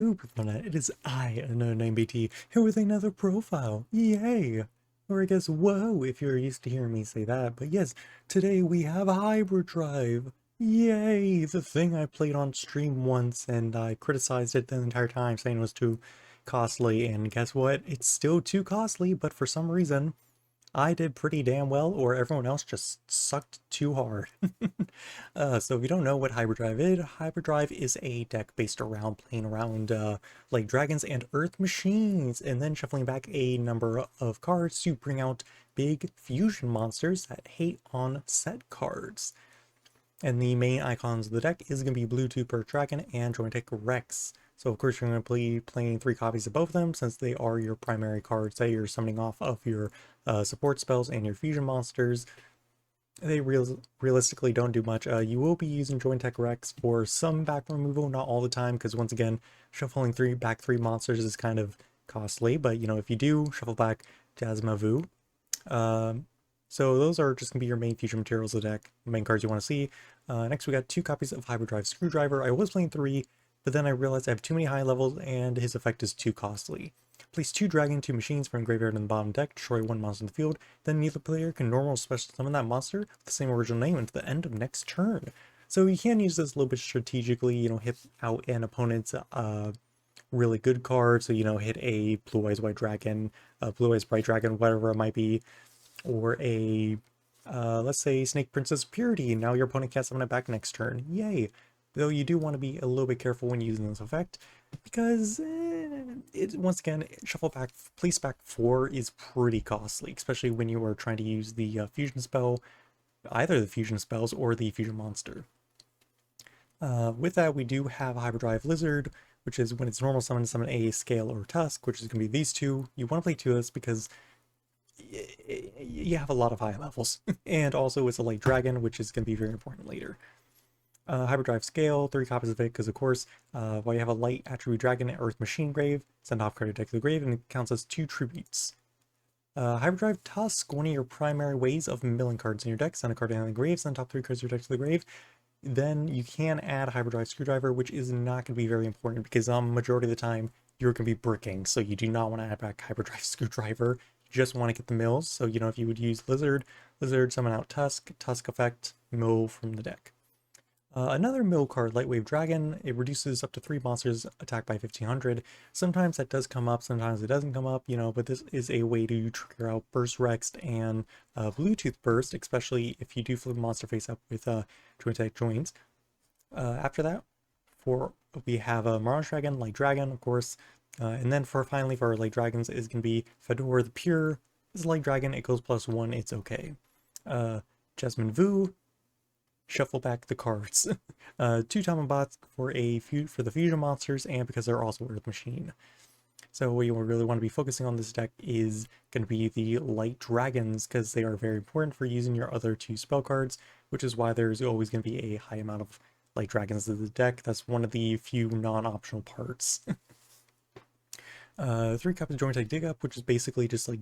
Superplanet, it is I, another name BT, here with another profile. Yay! Or I guess, whoa, if you're used to hearing me say that. But yes, today we have Hybridrive. Yay! The thing I played on stream once and I criticized it the entire time, saying it was too costly. And guess what? It's still too costly, but for some reason, I did pretty damn well, or everyone else just sucked too hard. So if you don't know what Hybridrive is a deck based around playing around like dragons and earth machines, and then shuffling back a number of cards to bring out big fusion monsters that hate on set cards. And the main icons of the deck is going to be Bluetech Burst Dragon and Jointech Rex. So of course you're going to be playing 3 copies of both of them since they are your primary cards that you're summoning off of your support spells and your fusion monsters. They realistically don't do much. You will be using Jointech Rex for some back removal, not all the time, because once again, shuffling back three monsters is kind of costly. But you know, if you do shuffle back Jamais Vu, so those are just gonna be your main fusion materials of the deck, main cards you want to see. Next, we got 2 copies of Hybridrive Screwdriver. I was playing 3, but then I realized I have too many high levels and his effect is too costly. Place 2 Dragon, 2 Machines from graveyard in the bottom deck, destroy 1 monster in the field, then neither player can normal special summon that monster with the same original name until the end of next turn. So you can use this a little bit strategically, you know, hit out an opponent's really good card, so you know, hit a Blue Eyes White Dragon, Blue Eyes Bright Dragon, whatever it might be, or a let's say Snake Princess Purity. Now your opponent can't summon it back next turn. Yay! Though you do want to be a little bit careful when using this effect, because once again, shuffle back, place back 4 is pretty costly, especially when you are trying to use the fusion spell, either the fusion spells or the fusion monster. With that, we do have Hybridrive Lizard, which is when it's normal summon a Scale or Tusk, which is going to be these 2. You want to play 2 of this because you have a lot of high levels, and also it's a light dragon, which is going to be very important later. Hybridrive Scale, 3 copies of it, because of course, while you have a light attribute dragon at Earth Machine Grave, send off card to deck to the grave, and it counts as 2 tributes. Hybridrive Tusk, one of your primary ways of milling cards in your deck, send a card down the grave, send top 3 cards of your deck to the grave. Then you can add Hybridrive Screwdriver, which is not going to be very important because majority of the time you're going to be bricking, so you do not want to add back Hybridrive Screwdriver. You just want to get the mills. So you know, if you would use Lizard, summon out Tusk, Tusk effect, mill from the deck. Another mill card, Lightwave Dragon, it reduces up to 3 monsters attack by 1500. Sometimes that does come up, sometimes it doesn't come up, you know, but this is a way to trigger out Burst Rex and Bluetech Burst, especially if you do flip monster face up with Jointech Joint. After that, we have a Mirage Dragon, Light Dragon, of course, and then finally for our Light Dragons is going to be Fadronir the Pure. This is Light Dragon, it goes +1, it's okay. Jamais Vu, shuffle back the cards. 2 Tamabots for the fusion monsters, and because they're also Earth Machine. So what you really want to be focusing on this deck is going to be the Light Dragons, because they are very important for using your other 2 spell cards, which is why there's always going to be a high amount of Light Dragons in the deck. That's one of the few non-optional parts. 3 copies of Jointech Dig Up, which is basically just like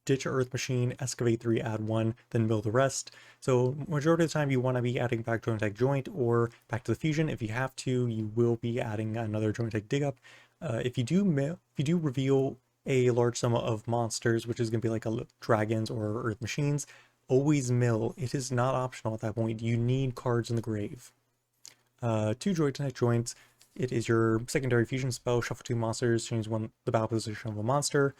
ditch Earth Machine, excavate 3, add 1, then mill the rest. So majority of the time you want to be adding back Jointech Joint or back to the fusion. If you have to, you will be adding another Jointech Dig Up. If you do reveal a large sum of monsters, which is going to be like dragons or Earth Machines, always mill. It is not optional at that point. You need cards in the grave. 2 Jointech Joints. It is your secondary fusion spell. Shuffle 2 monsters, change the battle position of a monster.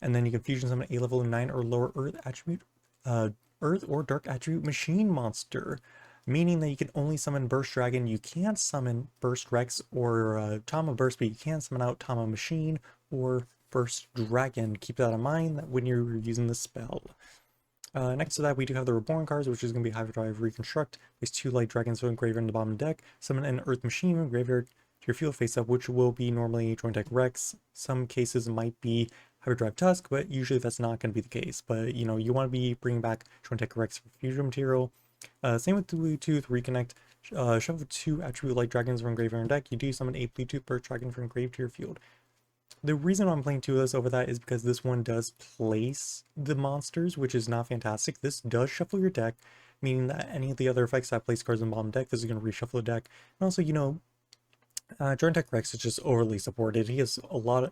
And then you can fusion summon a level 9 or lower Earth attribute, Earth or Dark attribute machine monster, meaning that you can only summon Burst Dragon. You can't summon Burst Rex or Tama Burst, but you can summon out Tama Machine or Burst Dragon. Keep that in mind that when you're using the spell. Next to that, we do have the Reborn cards, which is going to be Hybridrive Reconstruct. There's 2 Light Dragons from graveyard in the bottom of the deck. Summon an Earth Machine from graveyard to your field face up, which will be normally Jointech Rex. Some cases might be Hybridrive Tusk, but usually that's not going to be the case. But you know, you want to be bringing back Jointech Rex for fusion material. Same with the Bluetooth Reconnect. Shuffle 2 attribute Light Dragons from graveyard and deck. You do summon a Bluetooth Burst Dragon from grave to your field. The reason I'm playing 2 of this over that is because this one does place the monsters, which is not fantastic. This does shuffle your deck, meaning that any of the other effects that place cards in the bottom deck, this is going to reshuffle the deck. And also, you know, Jointech Rex is just overly supported. He has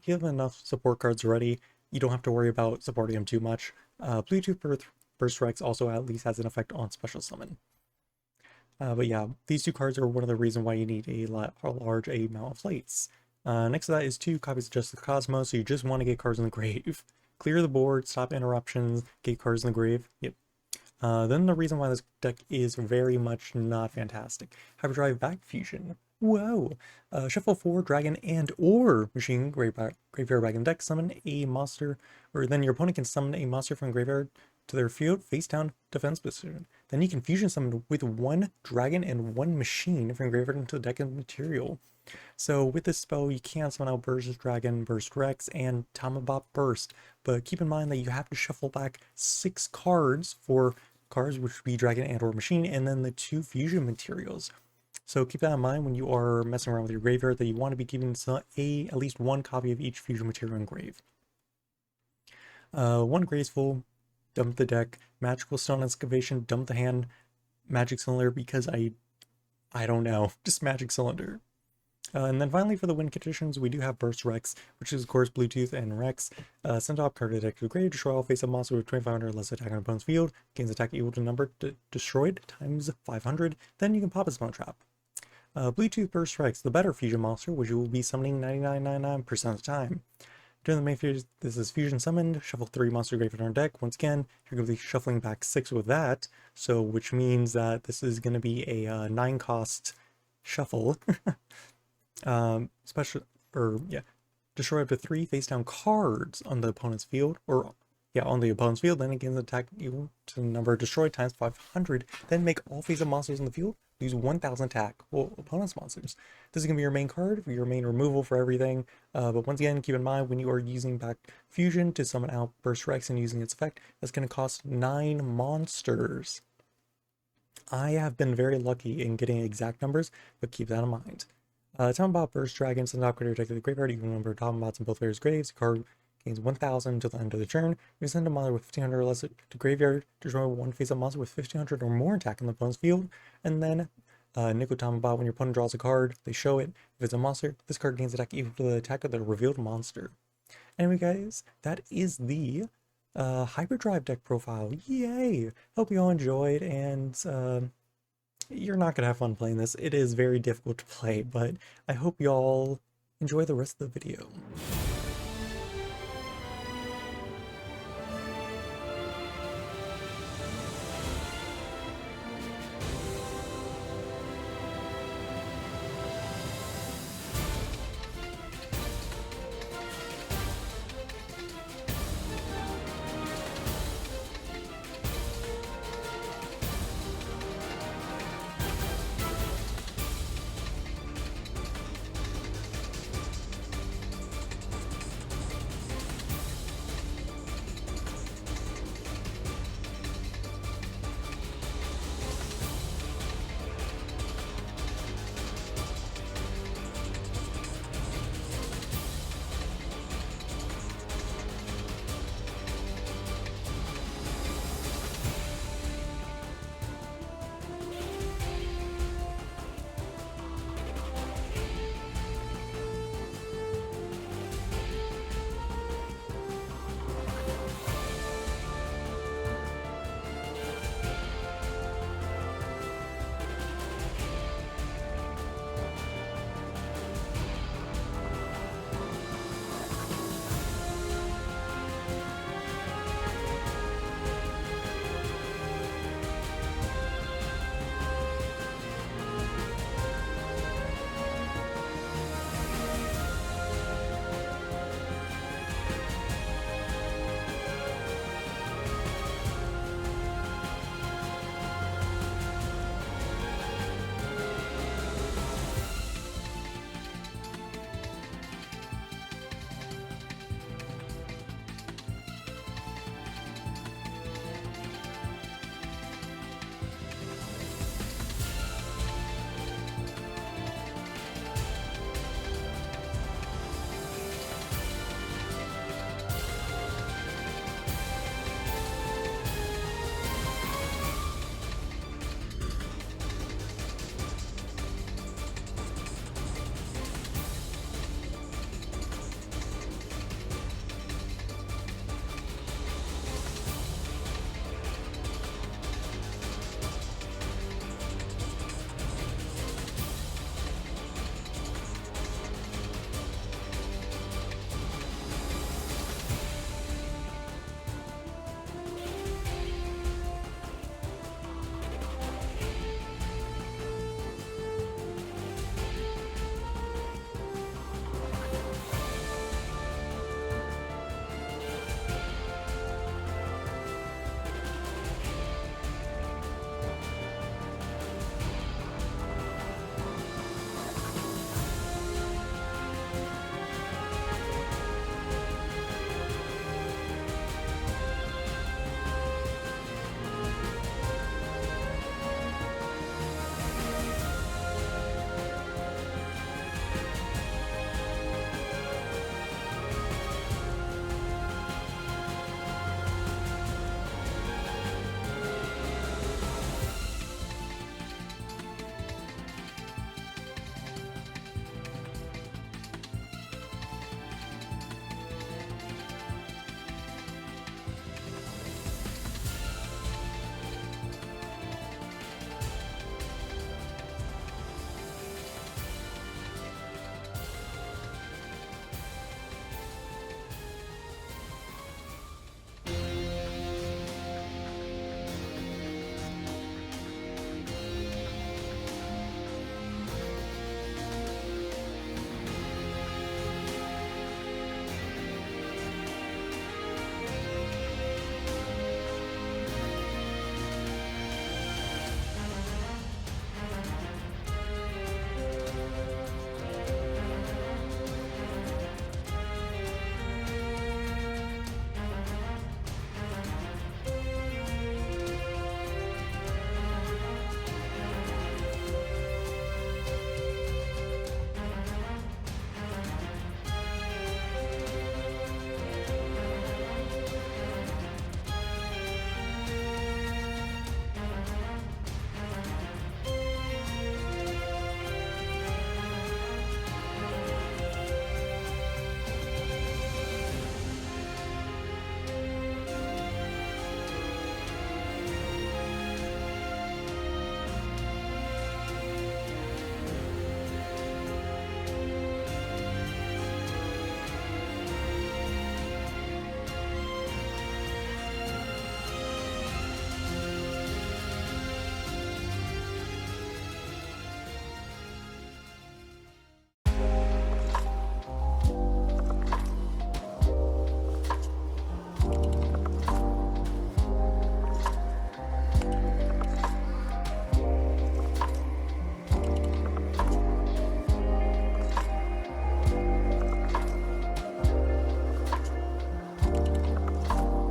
he has enough support cards already. You don't have to worry about supporting him too much. Bluetech Burst Rex also at least has an effect on special summon. But yeah, these two cards are one of the reasons why you need a large amount of flights. Next to that is 2 copies of Just the Cosmos, so you just want to get cards in the grave. Clear the board, stop interruptions, get cards in the grave. Yep. Then the reason why this deck is very much not fantastic. Hyperdrive Back Fusion. Whoa! Shuffle 4 Dragon and or Machine Graveyard Dragon deck. Summon a monster, or then your opponent can summon a monster from graveyard to their field face down defense position. Then you can fusion summon with 1 dragon and 1 machine from graveyard into the deck of material. So with this spell, you can summon out Mirage Dragon, Burst Rex, and Tamabot Burst. But keep in mind that you have to shuffle back 6 cards for cards, which would be Dragon and or Machine, and then the 2 fusion materials. So keep that in mind when you are messing around with your graveyard, that you want to be keeping at least 1 copy of each fusion material in grave. 1 Graceful, dump the deck. Magical Stone Excavation, dump the hand. Magic Cylinder, because I don't know, just Magic Cylinder. And then finally for the win conditions, we do have Burst Rex, which is of course Bluetooth and Rex. Send top card to the deck to the grave, destroy all face-up monster with 2500 less attack on opponent's field, gains attack equal to number destroyed times 500, then you can pop a Spell Trap. Bluetooth Burst Rex, the better fusion monster, which you will be summoning 99.99% of the time. During the main phase, this is fusion summoned, shuffle 3 monster graveyard on deck. Once again, you're going to be shuffling back 6 with that, so which means that this is going to be a 9 cost shuffle. Destroy up to 3 face down cards on the opponent's field, on the opponent's field, then again attack equal to the number destroyed times 500, then make all face up monsters in the field lose 1000 attack opponent's monsters. This is going to be your main card, your main removal for everything, but once again, keep in mind when you are using back fusion to summon out Burst Rex and using its effect, that's going to cost 9 monsters. I have been very lucky in getting exact numbers, but keep that in mind. Tamabot Burst Dragon, send out card to the graveyard, equal number of Tamabots in both players' graves. The card gains 1000 until the end of the turn. You send a monster with 1500 or less to graveyard, destroy 1 face-up monster with 1500 or more attack in the opponent's field, and then Nikotamabot, when your opponent draws a card, they show it. If it's a monster, this card gains attack equal to the attack of the revealed monster. Anyway guys, that is the Hybridrive deck profile. Yay! Hope you all enjoyed, and you're not going to have fun playing this. It is very difficult to play, but I hope y'all enjoy the rest of the video.